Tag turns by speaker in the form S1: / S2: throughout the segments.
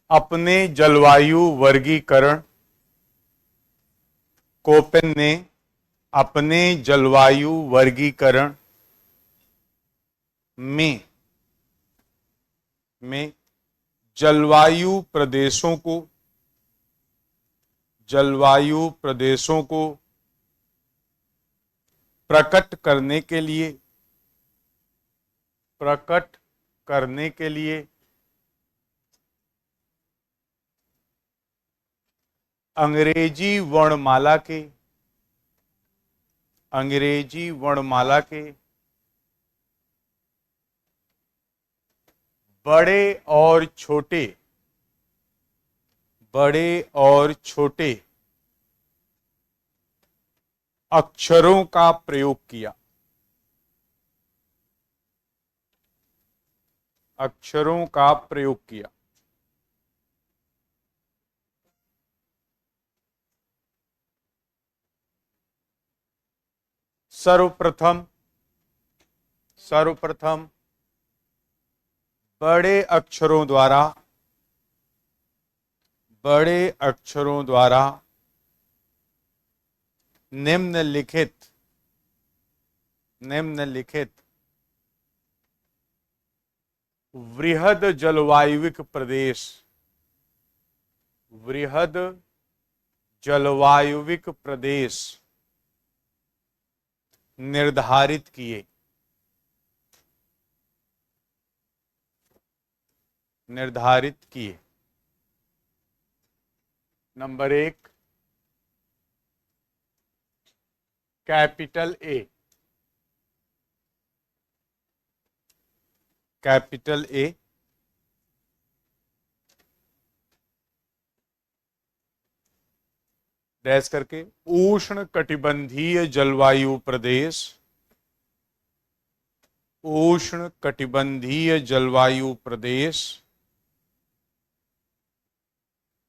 S1: अपने जलवायु वर्गीकरण कोपेन ने अपने जलवायु वर्गीकरण में जलवायु प्रदेशों को प्रकट करने के लिए अंग्रेजी वर्णमाला के बड़े और छोटे अक्षरों का प्रयोग किया। सर्वप्रथम बड़े अक्षरों द्वारा निम्नलिखित वृहद जलवायविक प्रदेश निर्धारित किए। नंबर 1 कैपिटल ए डैश करके उष्ण कटिबंधीय जलवायु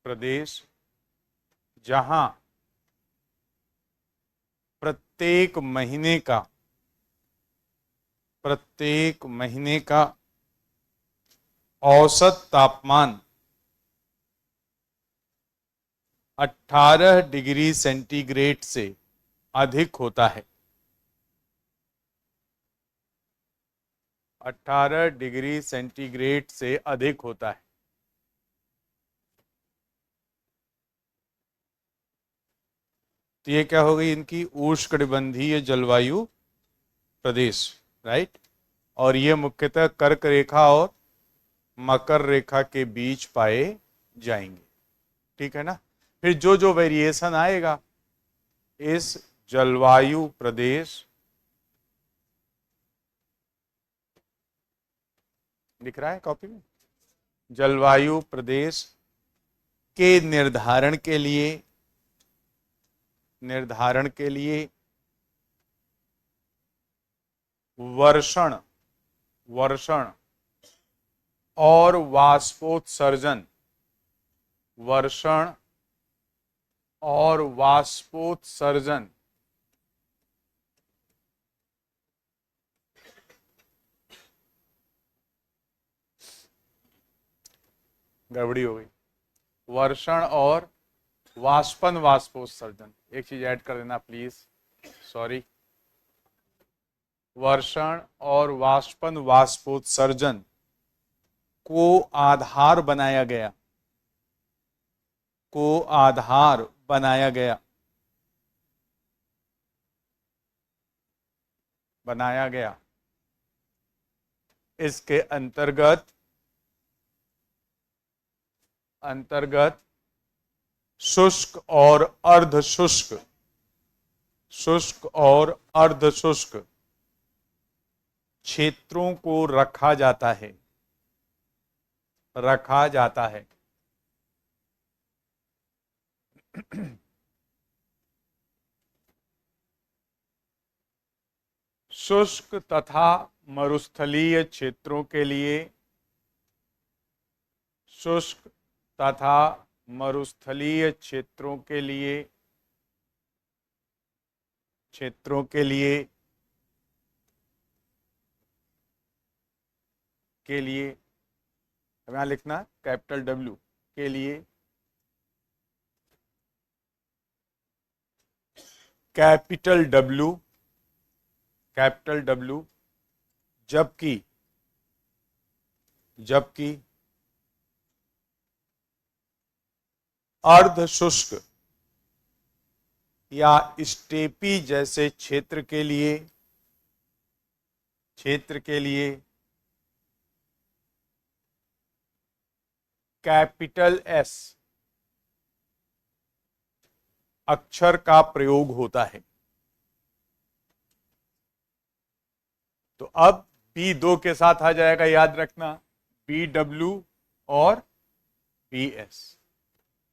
S1: प्रदेश जहां प्रत्येक महीने का औसत तापमान 18 डिग्री सेंटीग्रेड से अधिक होता है। 18 डिग्री सेंटीग्रेड से अधिक होता है। तो ये क्या हो गई इनकी उष्णकटिबंधीय जलवायु प्रदेश, राइट। और ये मुख्यतः कर्क रेखा और मकर रेखा के बीच पाए जाएंगे, ठीक है ना। फिर जो जो वेरिएशन आएगा इस जलवायु प्रदेश, लिख रहा है कॉपी में, जलवायु प्रदेश के निर्धारण के लिए वर्षण और वाष्पोत्सर्जन गड़बड़ी हो गई। वर्षण और वाष्पोत्सर्जन, एक चीज ऐड कर देना प्लीज, सॉरी। वर्षण और वाष्पोत्सर्जन को आधार बनाया गया। इसके अंतर्गत शुष्क और अर्धशुष्क क्षेत्रों को रखा जाता है। शुष्क तथा मरुस्थलीय क्षेत्रों के लिए यहां लिखना कैपिटल W, के लिए कैपिटल डब्ल्यू, जबकि अर्ध शुष्क या स्टेपी जैसे क्षेत्र के लिए कैपिटल एस अक्षर का प्रयोग होता है। तो अब B2 के साथ आ जाएगा, याद रखना, BW और BS।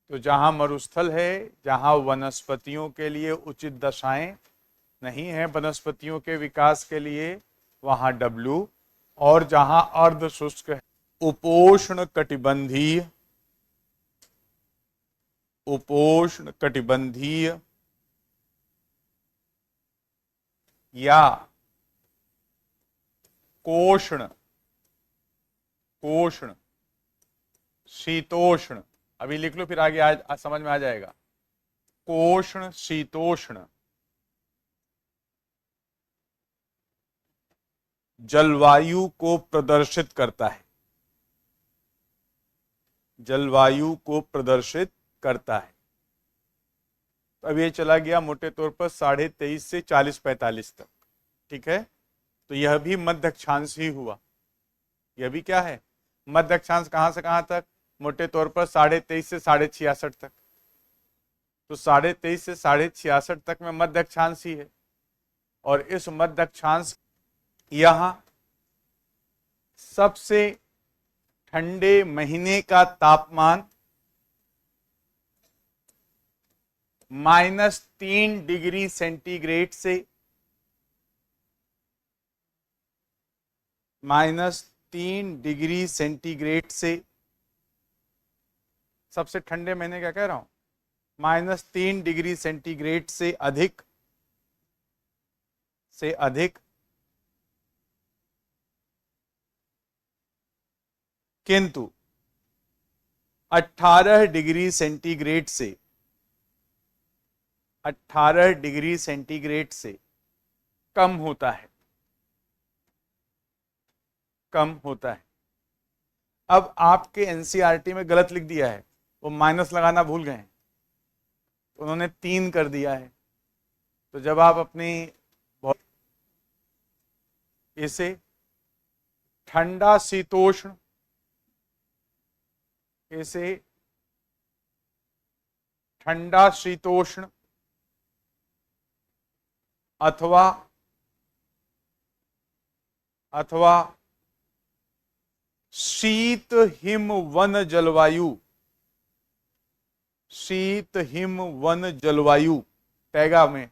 S1: तो जहां मरुस्थल है, जहां वनस्पतियों के लिए उचित दशाएं नहीं है वनस्पतियों के विकास के लिए, वहां W, और जहां अर्ध शुष्क है, उपोष्ण कटिबंधीय या कोष्ण शीतोष्ण, अभी लिख लो फिर आगे आज समझ में आ जाएगा, कोष्ण शीतोष्ण जलवायु को प्रदर्शित करता है, तो अब ये चला गया मोटे तौर पर 23.5 से 40-45 तक। ठीक है, तो यह भी मध्य अक्षांश ही हुआ। यह भी क्या है, मध्य अक्षांश। कहां से कहां तक, मोटे तौर पर 23.5 से 66.5 तक। तो 23.5 से 66.5 तक में मध्य अक्षांश ही है। और इस मध्य अक्षांश यहां सबसे ठंडे महीने का तापमान -3 डिग्री सेंटीग्रेड से -3 डिग्री सेंटीग्रेड से, सबसे ठंडे महीने क्या कह रहा हूं, -3 डिग्री सेंटीग्रेड से अधिक किंतु 18 डिग्री सेंटीग्रेड से कम होता है। अब आपके एनसीईआरटी में गलत लिख दिया है, वो माइनस लगाना भूल गए हैं, उन्होंने 3 कर दिया है। तो जब आप अपनी इसे ठंडा शीतोष्ण, अथवा शीत हिम वन जलवायु, टैगा में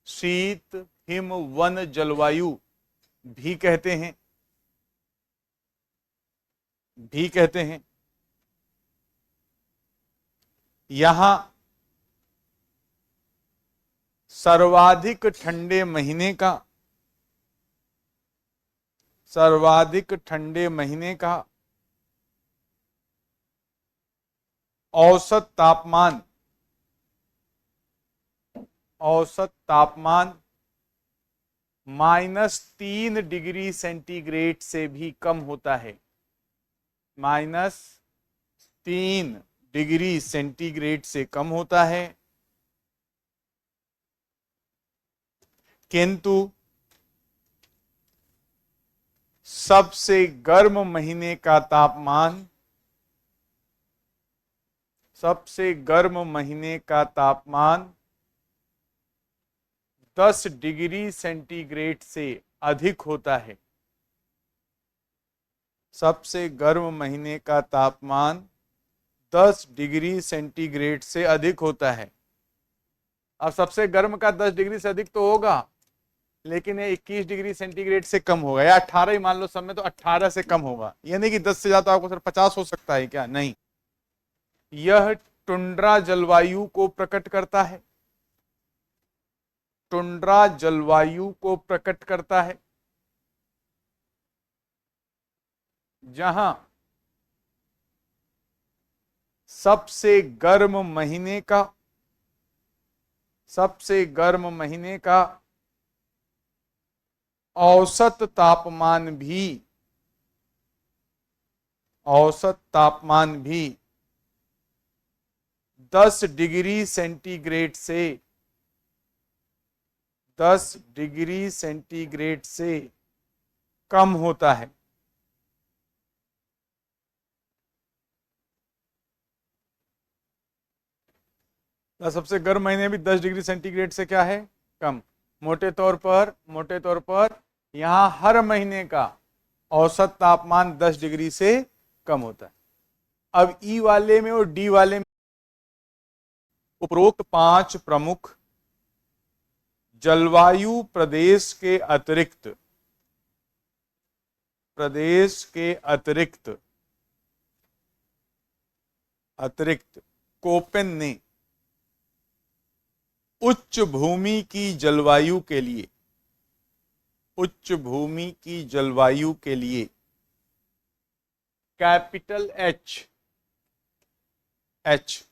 S1: शीत हिम वन जलवायु भी कहते हैं। यहां सर्वाधिक ठंडे महीने का औसत तापमान -3 डिग्री सेंटीग्रेड से भी कम होता है। -3 डिग्री सेंटीग्रेड से कम होता है, किंतु सबसे गर्म महीने का तापमान 10 डिग्री सेंटीग्रेड से अधिक होता है। सबसे गर्म महीने का तापमान 10 डिग्री सेंटीग्रेड से अधिक होता है। अब सबसे गर्म का 10 डिग्री से अधिक तो होगा, लेकिन ये 21 डिग्री सेंटीग्रेड से कम होगा, या 18 ही मान लो सब में, तो 18 से कम होगा। ये नहीं कि 10 से ज्यादा आपको सिर्फ 50 हो सकता है क्या, नहीं। यह टुंड्रा जलवायु को प्रकट करता है। जहां सबसे गर्म महीने का, सबसे गर्म महीने का औसत तापमान भी, औसत तापमान भी 10 डिग्री सेंटीग्रेड से, 10 डिग्री सेंटीग्रेड से कम होता है। सबसे गर्म महीने भी 10 डिग्री सेंटीग्रेड से क्या है, कम। मोटे तौर पर, मोटे तौर पर यहां हर महीने का औसत तापमान 10 डिग्री से कम होता है। अब ई वाले में और डी वाले में उपरोक्त 5 प्रमुख जलवायु प्रदेश के अतिरिक्त, प्रदेश के अतिरिक्त, अतिरिक्त कोपेन ने उच्च भूमि की जलवायु के लिए, उच्च भूमि की जलवायु के लिए कैपिटल एच, एच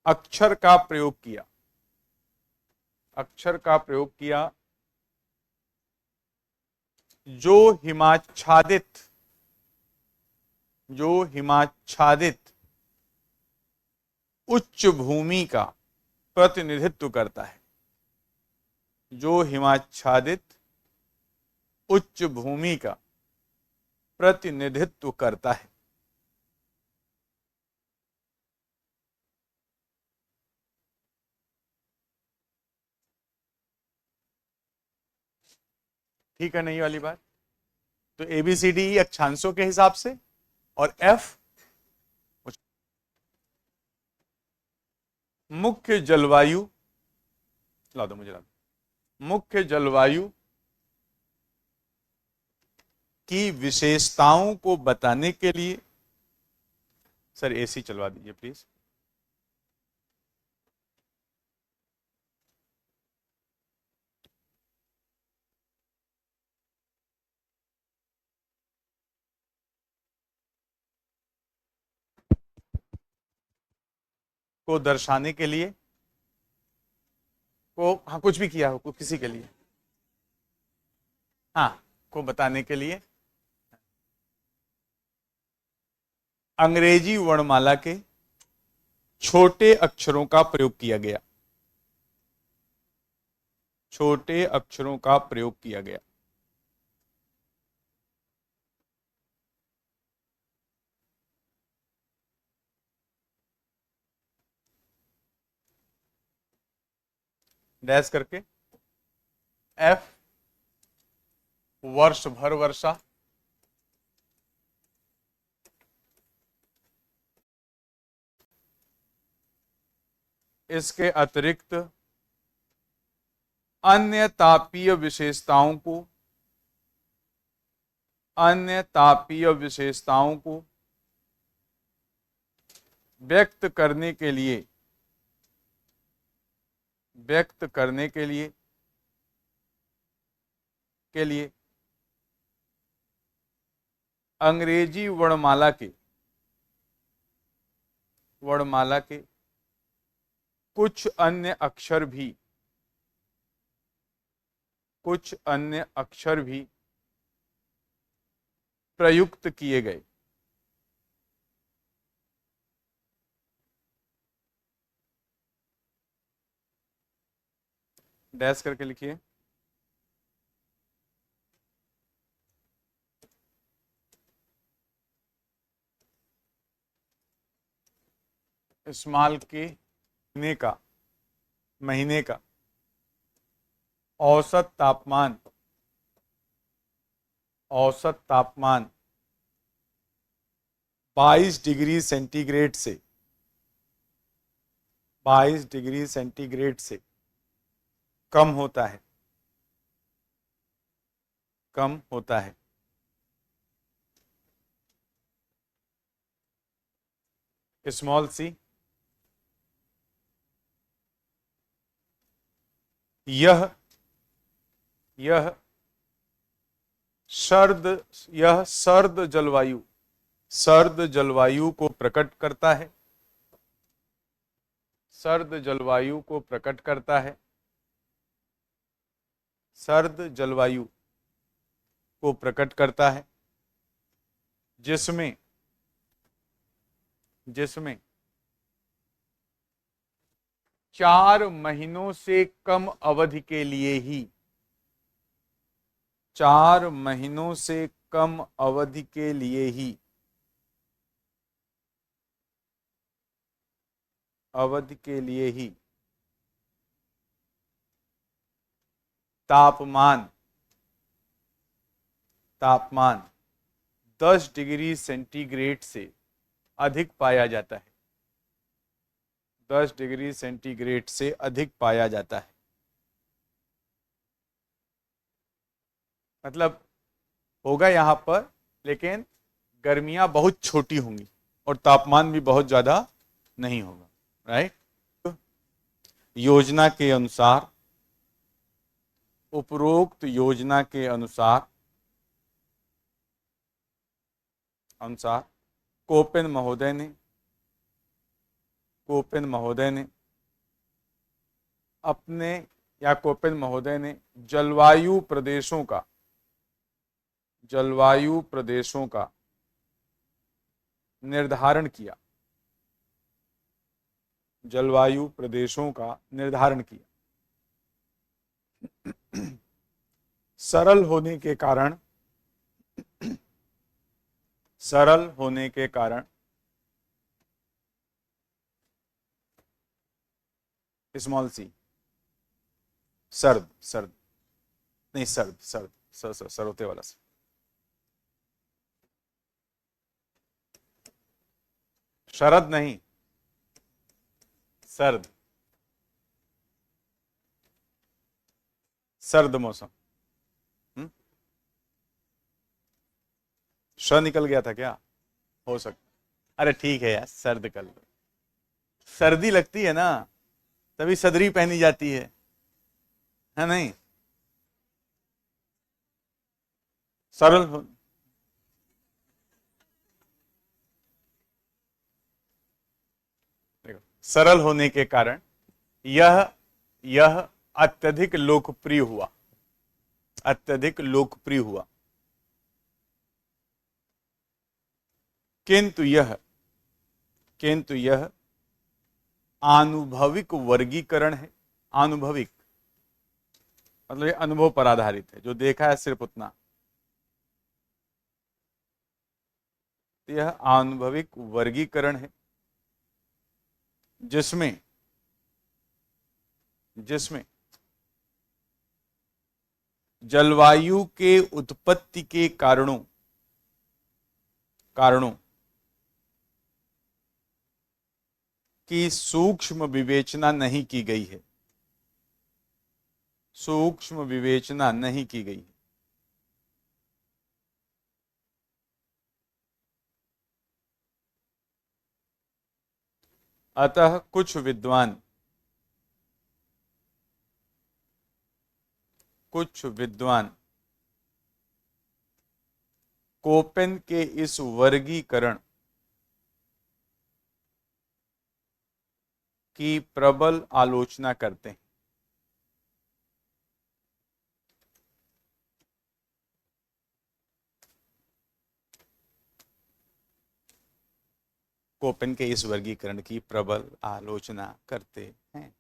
S1: अक्षर का प्रयोग किया, अक्षर का प्रयोग किया जो हिमाच्छादित, जो हिमाच्छादित उच्च भूमि का प्रतिनिधित्व करता है, जो हिमाच्छादित उच्च भूमि का प्रतिनिधित्व करता है। ठीक है, नहीं वाली बात। तो ABCD अक्षांशों के हिसाब से और F मुख्य जलवायु, ला दो मुझे, ला दो। मुख्य जलवायु की विशेषताओं को बताने के लिए, सर AC चलवा दीजिए प्लीज। को दर्शाने के लिए, को, हाँ कुछ भी किया हो किसी के लिए, हाँ को बताने के लिए अंग्रेजी वर्णमाला के छोटे अक्षरों का प्रयोग किया गया, छोटे अक्षरों का प्रयोग किया गया। डैश करके F वर्ष भर वर्षा, इसके अतिरिक्त अन्य तापीय विशेषताओं को, अन्य तापीय विशेषताओं को व्यक्त करने के लिए, व्यक्त करने के लिए अंग्रेजी वर्णमाला के कुछ अन्य अक्षर भी, कुछ अन्य अक्षर भी प्रयुक्त किए गए। डैश करके लिखिए। इस्माल के महीने का औसत तापमान, औसत तापमान 22 डिग्री सेंटीग्रेड से, 22 डिग्री सेंटीग्रेड से कम होता है, कम होता है। स्मॉल सी, यह सर्द जलवायु, सर्द जलवायु को प्रकट करता है, सर्द जलवायु को प्रकट करता है, सर्द जलवायु को प्रकट करता है, जिसमें जिसमें 4 महीनों से कम अवधि के लिए ही, 4 महीनों से कम अवधि के लिए ही, अवधि के लिए ही तापमान 10 डिग्री सेंटीग्रेड से अधिक पाया जाता है, 10 डिग्री सेंटीग्रेड से अधिक पाया जाता है। मतलब होगा यहां पर, लेकिन गर्मियां बहुत छोटी होंगी और तापमान भी बहुत ज्यादा नहीं होगा, राइट। योजना के अनुसार, उपरोक्त योजना के अनुसार कोपेन महोदय ने अपने, या कोपेन महोदय ने जलवायु प्रदेशों का निर्धारण किया, जलवायु प्रदेशों का निर्धारण किया। सरल होने के कारण स्मॉल सी, सर्द नहीं, सरोते वाला से, शरद नहीं, सर्द मौसम। श निकल गया था क्या? हो सकता, अरे ठीक है यार, सर्द कर लो, सर्दी लगती है ना, तभी सदरी पहनी जाती है नहीं? सरल हो, देखो, सरल होने के कारण यह अत्यधिक लोकप्रिय हुआ, किंतु यह आनुभविक वर्गीकरण है। आनुभविक मतलब ये अनुभव पर आधारित है, जो देखा है सिर्फ उतना। यह आनुभविक वर्गीकरण है जिसमें जलवायु के उत्पत्ति के कारणों की सूक्ष्म विवेचना नहीं की गई है, अतः कुछ विद्वान कोपेन के इस वर्गीकरण की प्रबल आलोचना करते हैं। कोपेन के इस वर्गीकरण की प्रबल आलोचना करते हैं।